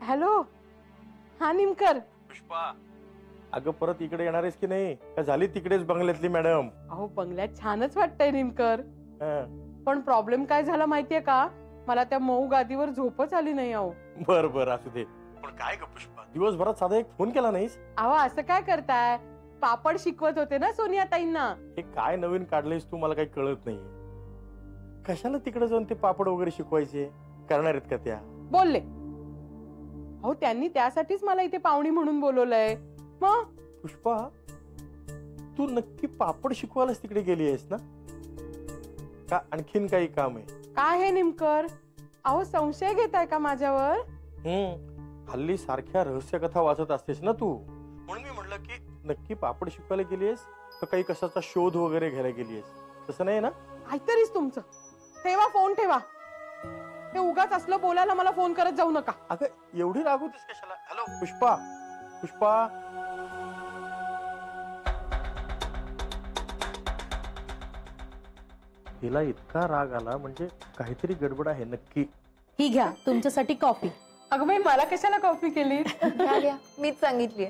Hello, हा निमकर. पुष्पा, अगं परत इकडे येणार आहेस की नाही? का झाली तिकडेच बंगल्यातली मॅडम? अहो बंगल्यात छानच वाटतंय निमकर, पण प्रॉब्लेम काय झाला माहितीये का? मला त्या मऊ गादीवर झोपच आली नाही. अहो बर बर असू दे, पण काय ग पुष्पा, दिवसभरात साधा एक फोन केला नाहीस? अहो असं काय करताय? पापड शिकवत होते ना सोनिया ताईंना. हे काय नवीन काढलेस तू, मला काही कळत नाही. कशाला तिकडे जाऊन ते पापड वगैरे शिकवायचे? करणार आहेत का त्या? बोलले. अहो त्यांनी त्यासाठीच मला इथे पाहुणी म्हणून बोलवलंय. मग पुष्पा, तू नक्की पापड शिकवायलाच तिकडे गेली आहेस ना? का आणखीन काही काम आहे? काय हे निमकर? अहो संशय घेताय का माझ्यावर? हल्ली सारख्या रहस्य कथा वाचत असतेस ना तू, म्हणून मी म्हटलं की नक्की पापड शिकवायला गेलीयस का काही कशाचा शोध वगैरे घ्यायला गेलीयस? तसं नाही ना? काहीतरीच तुमचं. ठेवा फोन, ठेवा. ते उगाच असलं बोलायला मला फोन करत जाऊ नका. अगं एवढी रागवतेस कशाला? हॅलो पुष्पा, पुष्पा. हिला इतका राग आला म्हणजे काहीतरी गडबड आहे नक्की. ही घ्या तुमच्यासाठी कॉफी. अगं बाई, मला कशाला कॉफी केली? घ्या, मीच सांगितलीये.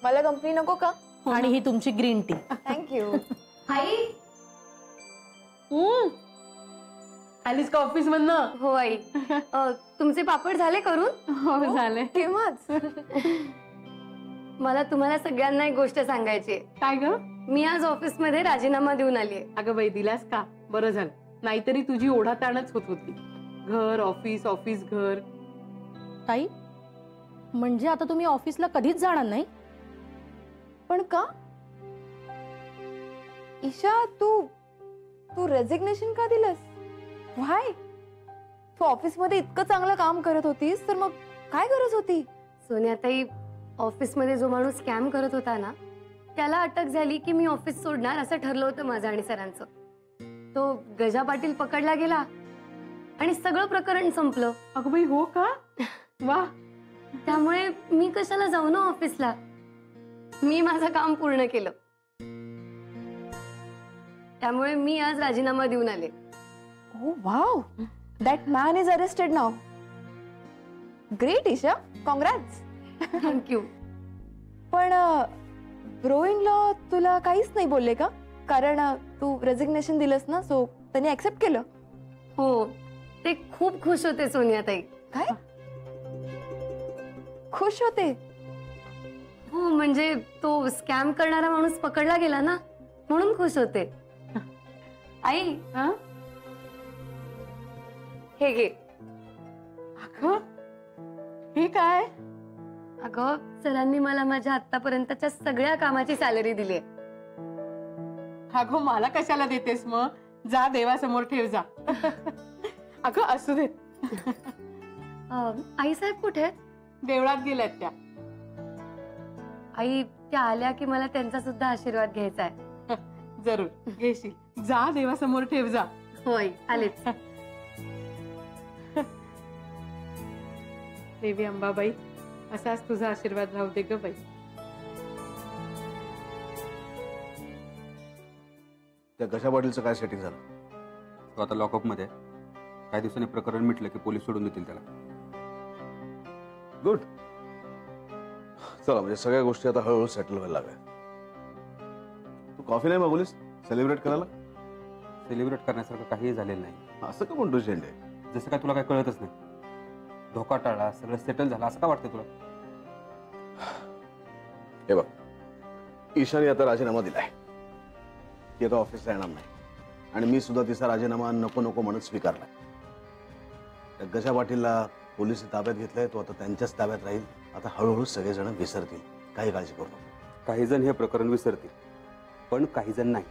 मला कंपनी नको का? आणि ही तुमची ग्रीन टी. थँक्यू. आई. आलीस का ऑफिस मधनं? हो आई. तुमचे पापड झाले करून? हो झाले. केव्हाच? मला तुम्हाला सगळ्यांना एक गोष्ट सांगायची. काय ग? मी आज ऑफिस मध्ये राजीनामा देऊन आलीये. अगं बाई, दिलास का? बरं झालं. नाहीतरी तुझी ओढाताणच होत होती. घर ऑफिस, ऑफिस घर. ताई, म्हणजे आता तुम्ही ऑफिसला कधीच जाणार नाही? पण का? ईशा, तू रेजिग्नेशन का दिलंस? व्हाय? तू ऑफिस मध्ये इतकं चांगलं काम करत होतीस, तर मग काय गरज होती? सोनियाताई, ऑफिस मध्ये जो माणूस स्कॅम करत होता ना, त्याला अटक झाली की मी ऑफिस सोडणार असं ठरलं होतं माझं आणि सरांचं. तो गजा पाटील पकडला गेला आणि सगळं प्रकरण संपलं. अगं बाई, हो का? वा. त्यामुळे मी कशाला जाऊ ना ऑफिसला. मी माझं काम पूर्ण केलं. त्यामुळे मी आज राजीनामा देऊन आले. Oh wow, that man is arrested now. Great Isha, congrats. Thank you. पण ब्रो इन लॉ तुला काहीच नाही बोलले का? कारण तू रेजिग्नेशन दिलंस ना, सो त्यांनी ऍक्सेप्ट केलं. हो, ते खूप खुश होते सोनियाताई. काय? खुश होते? हो, म्हणजे तो स्कॅम करणारा माणूस पकडला गेला ना, म्हणून खुश होते. आई, हे घे. अगं, हे काय? अगं, सरांनी मला माझ्या आतापर्यंतच्या सगळ्या कामाची सॅलरी दिली. अगं, मला कशाला देतेस मग? जा देवासमोर ठेव जा. अगं असू देत. आई साहेब कुठे आहेत? देवळात गेल्यात त्या. आई, त्या आल्या की मला त्यांचा सुद्धा आशीर्वाद घ्यायचा आहे. जरूर घेशील. जा देवासमोर ठेव जा. होय, आलेच. देवी अंबाबाई, असाच तुझा आशीर्वाद राहू दे ग बाई. त्या गजा पाटीलचं काय सेटिंग झालं? तो आता लॉकअप मध्ये. काही दिवसांनी प्रकरण मिटलं की पोलीस सोडून देतील त्याला. गुड. चला, म्हणजे सगळ्या गोष्टी आता हळूहळू सेटल व्हायला लागल्या. तू कॉफी नाही मागवलीस सेलिब्रेट करायला? सेलिब्रेट करण्यासारखं काहीही झालेलं नाही. असं का म्हणतो झेंडे? जसं काय तुला काय कळतच नाही. धोका टाळला, सगळं सेटल झालं असं का वाटतं तुला? हे बघ, ईशाने आता राजीनामा दिलाय. ती आता ऑफिसला येणार नाही आणि मी सुद्धा तिचा राजीनामा नको नको म्हणत स्वीकारलाय. त्या गजा पाटीलला पोलिस ताब्यात घेतलंय, तो आता त्यांच्याच ताब्यात राहील. आता हळूहळू सगळेजण विसरतील, काही काळजी करू नको. काही जण हे प्रकरण विसरतील, पण काही जण नाही.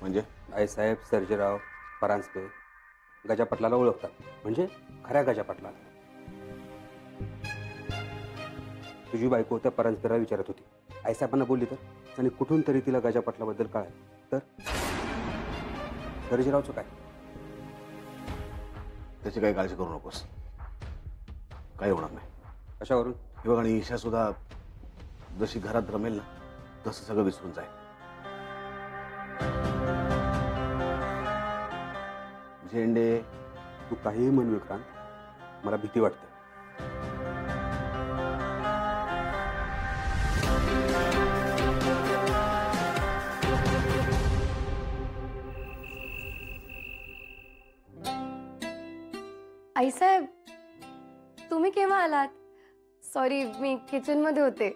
म्हणजे आईसाहेब, सर्जेराव, परांजपे गजा पाटलाला ओळखतात, म्हणजे खऱ्या गजा पाटलाला. तुझी बायको त्या परांजपेला विचारत होती. आईसाहेबांना बोलली तर, आणि कुठून तरी तिला गजा पाटलाबद्दल कळालं तर सर्जेरावचं काय? त्याची काही काळजी करू नकोस, काही होणार नाही. कशावरून? हे बघ, आणि ईशा सुद्धा जशी घरात रमेल ना, तसं सगळं विसरून जाईल. झेंडे, तू काहीही म्हण विक्रांत, मला भीती वाटते. आईसाहेब, तुम्ही केव्हा आलात? सॉरी, मी किचन मध्ये होते.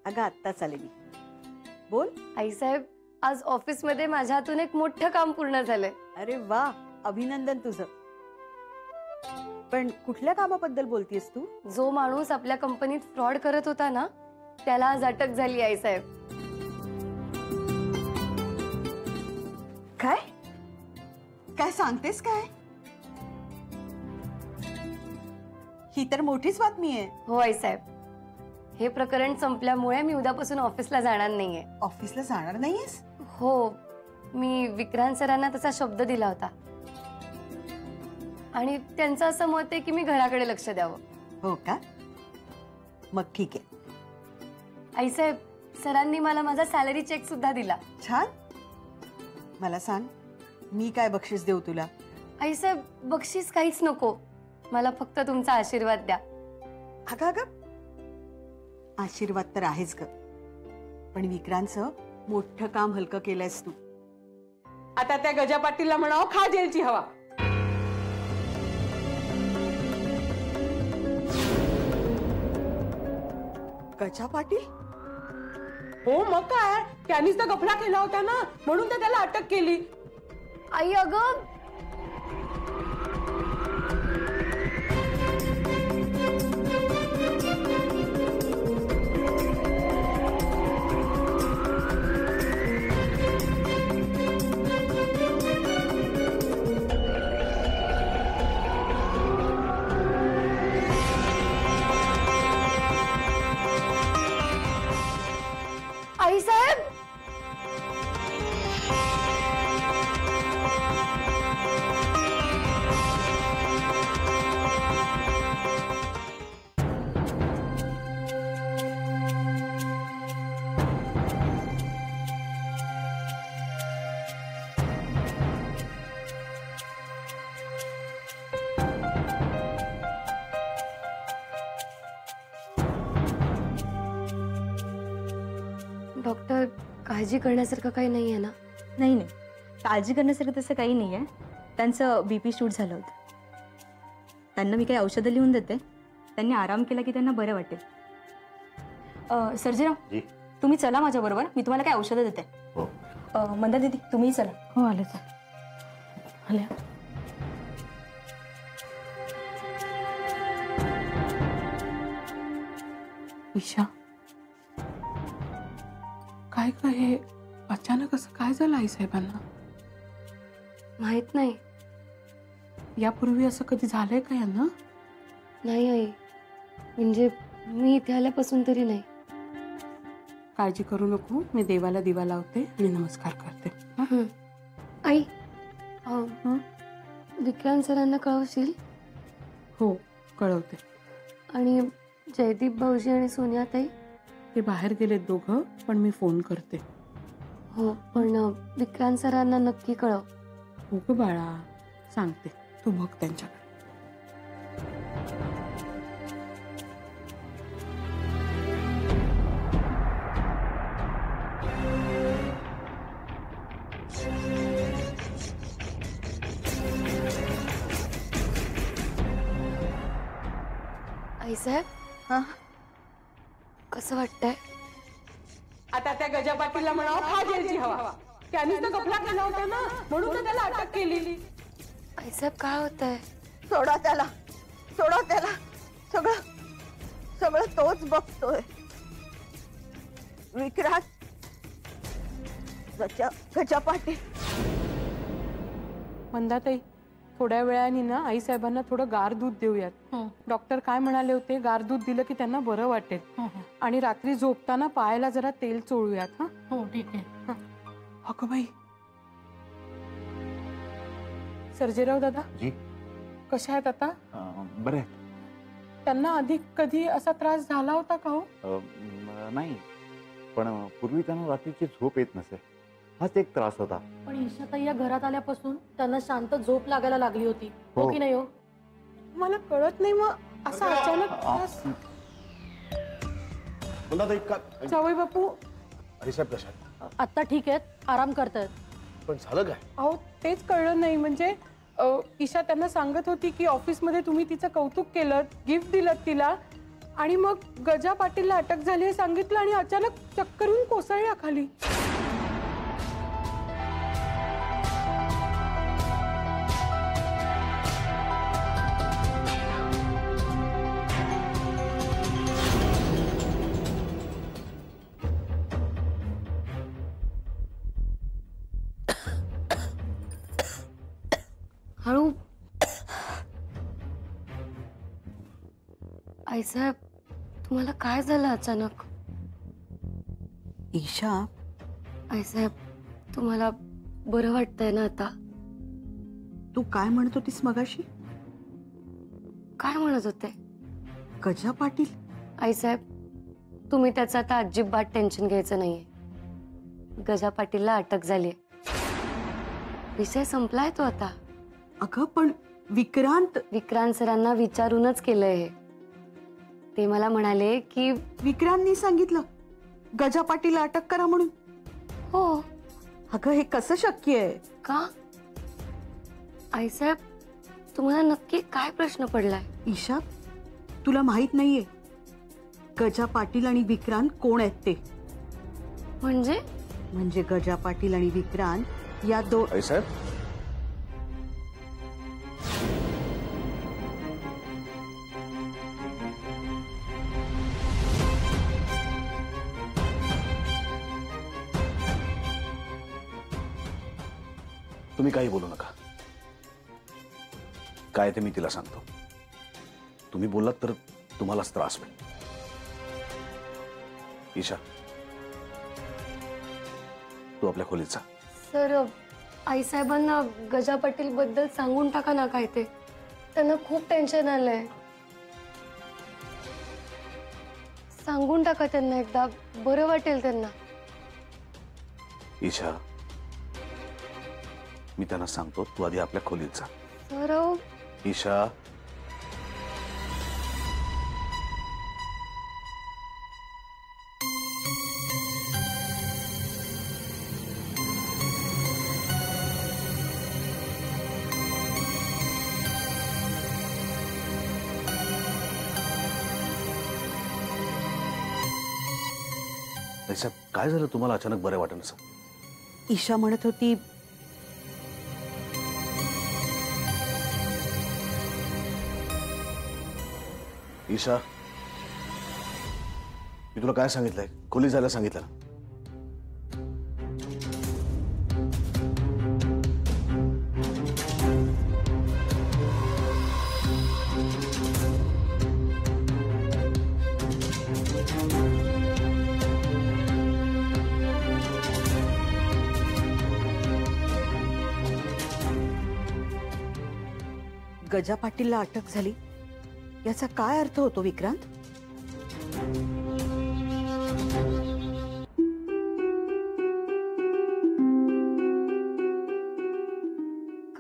अगं आत्ताच आले मी. बोल. आईसाहेब, आज ऑफिस मध्ये माझ्या हातून एक मोठं काम पूर्ण झालंय. अरे वा, अभिनंदन तुझं. पण कुठल्या कामाबद्दल बोलतीयस तू? जो माणूस आपल्या कंपनीत फ्रॉड करत होता ना, त्याला आज अटक झाली आईसाहेब. काय काय सांगतेस काय? ही तर मोठीच बातमी आहे. हो आईसाहेब, हे प्रकरण संपल्यामुळे मी उद्यापासून ऑफिसला जाणार नाहीये. ऑफिसला जाणार नाहीयेस? हो, मी विक्रांत सरांना तसा शब्द दिला होता आणि त्यांचं असं मत आहे की मी घराकडे लक्ष द्यावं. हो का? मग ठीक आहे. आईसाहेब, सरांनी मला माझा सॅलरी चेक सुद्धा दिला. छान. मला सांग, मी काय बक्षीस देऊ तुला? आईसाहेब, बक्षीस काहीच नको, मला फक्त तुमचा आशीर्वाद द्या. अगं अगं, आशीर्वाद तर आहेच ग, पण विक्रांतचं मोठं काम हलकं केलंयस तू. आता त्या गजा पाटीलला म्हणावं, खा जेलची हवा. गजा पाटील? हो मग काय, त्यांनीच तर गफला केला होता ना, म्हणून तर त्याला अटक केली. आई अगं, आईसाहेब, डॉक्टर, काळजी करण्यासारखं काही नाहीये ना? नाही नाही, काळजी करण्यासारखं तसं काही नाही आहे. त्यांचं BP शूट झालं होतं. त्यांना मी काही औषधं लिहून देते, त्यांनी आराम केला की त्यांना बरं वाटेल. सर्जेराव, तुम्ही चला माझ्याबरोबर, मी तुम्हाला काही औषधं देते. मंदा दीदी, तुम्ही चला. हो आले तर आल्या. ईशा, काय काय हे अचानक असं काय झालं आई साहेबांना? माहित नाही. यापूर्वी असं कधी झालंय का यांना? नाही आई, म्हणजे मी इथे आल्यापासून तरी नाही. काळजी करू नको, मी देवाला दिवा लावते आणि नमस्कार करते. हं? आई, विक्रांत सरांना कळवशील? हो कळवते. आणि जयदीप भाऊजी आणि सोनिया ताई? ते बाहेर गेलेत दोघं, पण मी फोन करते. हो, पण विक्रांत सरांना नक्की कळव. हो ग बाळा, सांगते, तू बघ त्यांच्याकडे. आईसाहेब, हा, कसं वाटतंय? आता त्या गजा पाटीलला म्हणावं, खा जेलची हवा. त्यांनीच तर गफला केला होता ना, म्हणून तर त्याला अटक केली. आईसाहेब, काय होतंय? सोडा त्याला, सोडा त्याला. सगळं सगळं तोच बघतोय. विक्रांत, गजा पाटील. मंदाताई, थोड्या वेळाने ना आई साहेबांना थोडं गार दूध देऊयात. डॉक्टर काय म्हणाले होते, गार दूध दिलं की त्यांना बरं वाटेल. आणि रात्री झोपताना पायाला जरा तेल चोळूयात. हा हो ठीक आहे. अगं बाई, सर्जेराव दादा जी, कशा आहेत आता? बरे. त्यांना आधी कधी असा त्रास झाला होता का? हो नाही, पण पूर्वी त्यांना रात्रीची झोप येत नसे, हाच एक त्रास होता. पण ईशाताई या घरात आल्यापासून त्यांना शांत झोप लागायला लागली होती. हो. हो की नाही? हो, मला कळत नाही, मग असा अचानक त्रास. जावई बापू, अरे साहेब कशा? आता ठीक आहेत, आराम करतायत. पण झालं काय? अहो तेच कळलं नाही. म्हणजे ईशा त्यांना सांगत होती की ऑफिसमध्ये तुम्ही तिचं कौतुक केलं, गिफ्ट दिलं तिला, आणि मग गजा पाटीलला अटक झाली हे सांगितलं आणि अचानक चक्करून कोसळल्या खाली. हळू. आईसाहेब, तुम्हाला काय झालं अचानक? ईशा, आईसाहेब, तुम्हाला बरं वाटतंय ना आता? तू काय म्हणत होतीस मगाशी? काय म्हणत होते? गजा पाटील. आईसाहेब, तुम्ही त्याचं आता अजिबात टेन्शन घ्यायचं नाहीये. गजा पाटीलला अटक झालीये, विषय संपलाय तो आता. अगं पण विक्रांत सरांना विचारूनच केलंय हे. ते मला म्हणाले की विक्रांतनी सांगितलं गजा पाटीलला अटक करा म्हणून. हो. अगं हे कसं शक्य आहे? का? आईसाहेब, तुम्हाला नक्की काय प्रश्न पडलाय? ईशा, तुला माहित नाहीये गजा पाटील आणि विक्रांत कोण आहेत ते? म्हणजे गजा पाटील आणि विक्रांत या दोन. साहेब, तुम्ही काही बोलू नका. काय ते मी तिला सांगतो. तुम्ही बोललात तर तुम्हालाच त्रास होईल. ईशा, तू आपल्या खोलीत जा. सर, आईसाहेबांना गजा पाटील बद्दल सांगून टाका ना काय ते. त्यांना खूप टेन्शन आलंय. सांगून टाका त्यांना, एकदा बरं वाटेल त्यांना. ईशा, मी त्यांना सांगतो, तू आधी आपल्या खोलीत जा. सर, ईशा, काय झालं तुम्हाला अचानक बरं वाटत नसं? ईशा म्हणत होती ईशा, मी तुला काय सांगितलंय? खोली जायला सांगितलं ना? गजा पाटीलला अटक झाली याचा काय अर्थ होतो विक्रांत?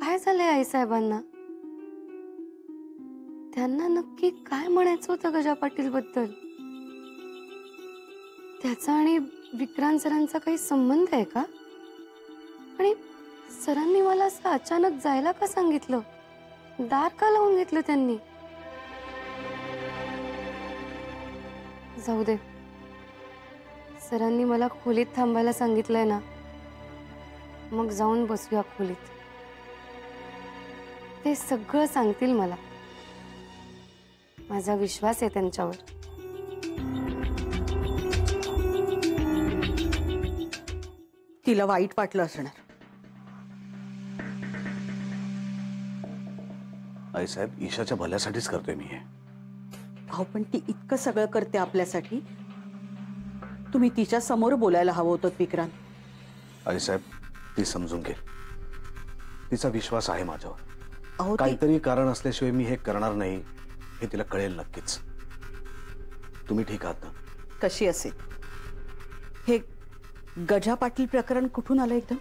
काय झालंय आईसाहेबांना? त्यांना नक्की काय म्हणायचं होतं गजा पाटील बद्दल? त्याचा आणि विक्रांत सरांचा काही संबंध आहे का? आणि सरांनी मला असं अचानक जायला का सांगितलं? दार का लावून घेतलं त्यांनी? जाऊ दे, सरांनी मला खोलीत थांबायला सांगितलंय ना, मग जाऊन बसूया खोलीत. ते सगळं सांगतील मला. माझा विश्वास आहे त्यांच्यावर. तिला वाईट वाटलं असणार. आईसाहेब, ईशाच्या भल्यासाठीच करतोय मी हे. अहो, पण ती इतकं सगळं करते आपल्यासाठी. तुम्ही तिच्या समोर बोलायला हवं होतं विक्रांत. आईसाहेब, ती समजून घे. तिचा विश्वास आहे माझ्यावर. अहो, काहीतरी कारण असल्याशिवाय मी हे करणार नाही हे तिला कळेल नक्कीच. तुम्ही ठीक आहात ना? कशी असेल? हे गजा पाटील प्रकरण कुठून आलं एकदम?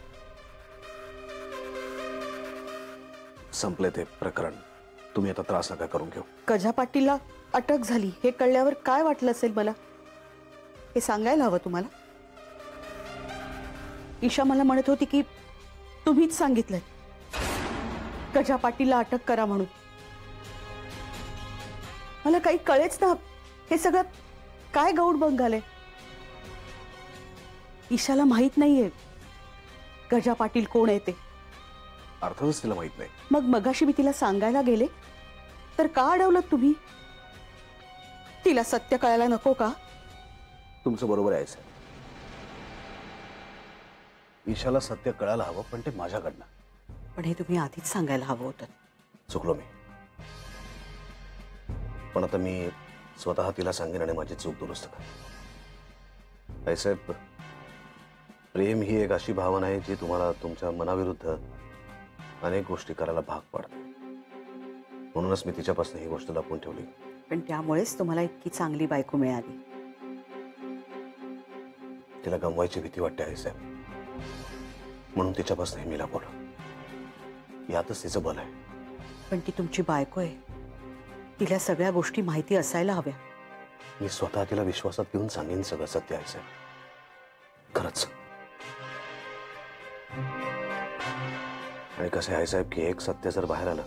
संपले ते प्रकरण. तुम्ही आता त्रास नका करून घेऊ. गजा पाटीलला अटक झाली हे कळल्यावर काय वाटलं असेल मला? हे सांगायला हवं तुम्हाला. ईशा मला म्हणत होती की तुम्हीच सांगितलं. गजा पाटीलला अटक करा म्हणून. मला काही कळेच ना, हे सगळं काय गौड बंगाले. ईशाला माहित नाहीये गजा पाटील कोण आहे ते. अर्थातच तिला माहित नाही. मग मगाशी मी तिला सांगायला गेले तर का अडवलं तुम्ही? तिला सत्य कळायला नको का? तुमचं बरोबर आहे साहेब. ईशाला सत्य कळायला हवं, पण ते माझ्याकडनं. पण हे तुम्ही आधीच सांगायला हवं होतं. चुकलो मी. पण आता मी स्वतः तिला सांगेन आणि माझी चूक दुरुस्त करेन. साहेब, प्रेम ही एक अशी भावना आहे जी तुम्हाला तुमच्या मनाविरुद्ध अनेक गोष्टी करायला भाग पाडते. म्हणूनच मी तिच्यापासून ही गोष्ट लपवून ठेवली. पण त्यामुळेच तुम्हाला इतकी चांगली बायको मिळाली. तिला गमवायची भीती वाटते आहे साहेब, म्हणून तिच्यापासून हे मी लपवलं. यातच तिचं बल आहे. पण ती तुमची बायको आहे, तिला सगळ्या गोष्टी माहिती असायला हव्या. मी स्वतः तिला विश्वासात घेऊन सांगेन सगळं सत्य आहे साहेब. खरंच. आणि कसं आहे साहेब की एक सत्य जर बाहेर आलं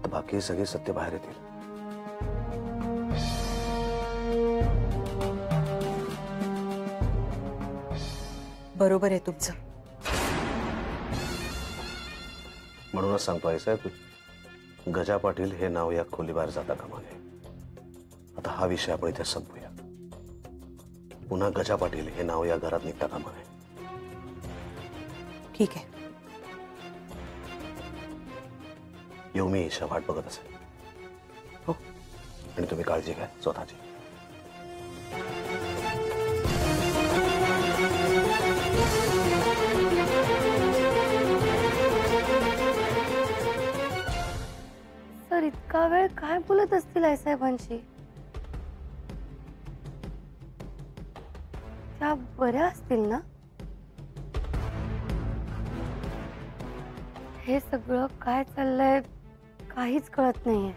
तर बाकी सगळे सत्य बाहेर येतील. बरोबर आहे तुमचं. म्हणूनच सांगतो आहे साहेब, गजा पाटील हे नाव या खोलीबाहेर जाता कामा नये. आता हा विषय आपण इथे संपूया. पुन्हा गजा पाटील हे नाव या घरात निघता कामा नये. ठीक आहे. येऊ मी. ईशा वाट बघत असेल. हो. आणि तुम्ही काळजी घ्या स्वतःची. सर इतका वेळ काय बोलत असतील आई साहेबांशी? त्या बऱ्या असतील ना? हे सगळं काय चाललंय काहीच कळत नाहीये.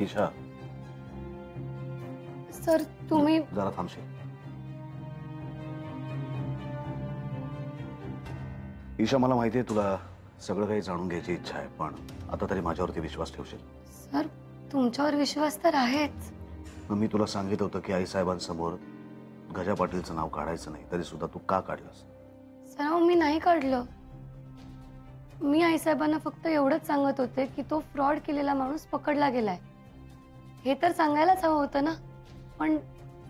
ईशा, सर तुम्ही जरा थांबशील. ईशा, मला माहिती आहे तुला सगळं काही जाणून घ्यायची इच्छा आहे, पण आता तरी माझ्यावरती विश्वास ठेवशील? सर तुमच्यावर विश्वास तर आहेच. मग मी तुला सांगितलं होतं की आई साहेबांसमोर गजा पाटीलचं नाव काढायचं नाही, तरी सुद्धा तू का काढलंस? सर मी नाही काढलं. मी आई साहेबांना फक्त एवढंच सांगत होते की तो फ्रॉड केलेला माणूस पकडला गेलाय. हे तर सांगायलाच हवं होतं ना. पण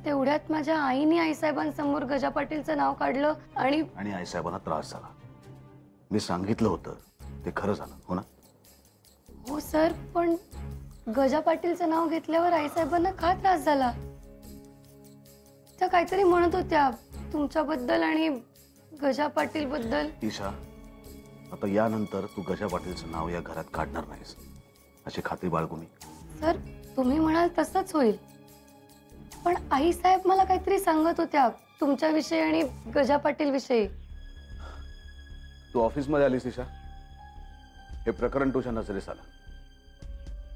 तेवढ्यात माझ्या आईने आई साहेबांसमोर गजा पाटीलचं नाव काढलं आणि आई साहेबांना त्रास झाला. मी सांगितलं होतं ते खरं झालं, हो ना? हो सर, पण गजा पाटीलचं नाव घेतल्यावर आई साहेबांना का त्रास झाला? त्या काहीतरी म्हणत होत्या तुमच्याबद्दल आणि गजा पाटील बद्दल. ईशा, आता यानंतर तू गजा पाटीलचं नाव या घरात काढणार नाहीस अशी खात्री बाळगू मी. सर तुम्ही म्हणाल तसंच होईल, पण आई साहेब मला काहीतरी सांगत होत्या तुमच्याविषयी आणि गजा पाटील विषयी. तू ऑफिसमध्ये आलीस ईशा, हे प्रकरण तुझ्या नजरेस आलं.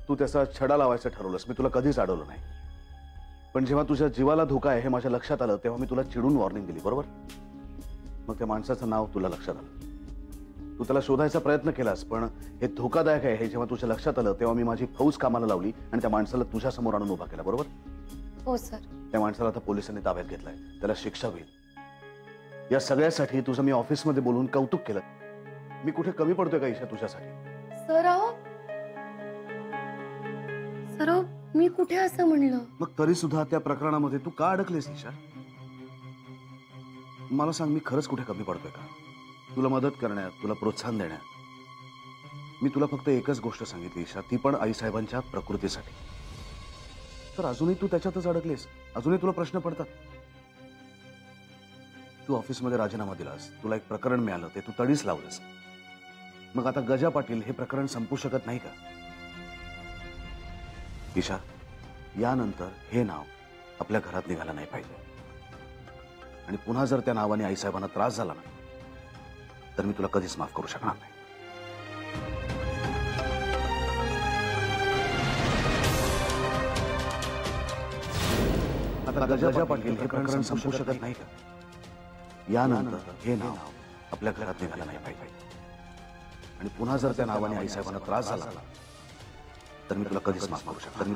तू त्याचा छडा लावायचं ठरवलंस. मी तुला कधीच अडवलं नाही, पण जेव्हा तुझ्या जीवाला धोका आहे हे माझ्या लक्षात आलं तेव्हा मी तुला चिडून वॉर्निंग दिली, बरोबर? मग त्या माणसाचं नाव तुला लक्षात आलं. तू त्याला शोधायचा प्रयत्न केलास, पण हे धोकादायक आहे हे जेव्हा तुझ्या लक्षात आलं तेव्हा मी माझी फौज कामाला लावली आणि त्या माणसाला तुझ्या समोर आणून उभा केला, बरोबर? हो सर. त्या माणसाला आता पोलिसांनी ताब्यात घेतलाय, त्याला शिक्षा होईल. या सगळ्यासाठी तुझं मी ऑफिसमध्ये बोलून कौतुक केलं. मी कुठे कमी पडतोय का ईशा तुझ्यासाठी? सर मी कुठे असं म्हणलं? मग तरी सुद्धा त्या प्रकरणामध्ये तू का अडकलेस ईशा? मला सांग, मी खरंच कुठे कमी पडतोय का तुला मदत करण्यात, तुला प्रोत्साहन देण्यात? मी तुला फक्त एकच गोष्ट सांगितली ईशा, ती पण आई साहेबांच्या प्रकृतीसाठी. तर अजूनही तू त्याच्यातच अडकलेस. अजूनही तुला प्रश्न पडतात. तू ऑफिसमध्ये राजीनामा दिलास, तुला एक प्रकरण मिळालं, ते तू तडीस लावलंस. मग आता गजा पाटील हे प्रकरण संपू शकत नाही का? ईशा, यानंतर हे नाव आपल्या घरात निघाला नाही पाहिजे. आणि पुन्हा जर त्या नावाने आईसाहेबांना त्रास झाला ना तर मी तुला कधीच माफ करू शकणार नाही. आता गजा पाटील हे प्रकरण संपू शकत नाही का? यानंतर हे नाव आपल्या घरात निघालं नाही पाहिजे. आणि पुन्हा जर त्या नावाने आईसाहेबांना त्रास झाला तर मी तुला कधीच माफ करू शकणार.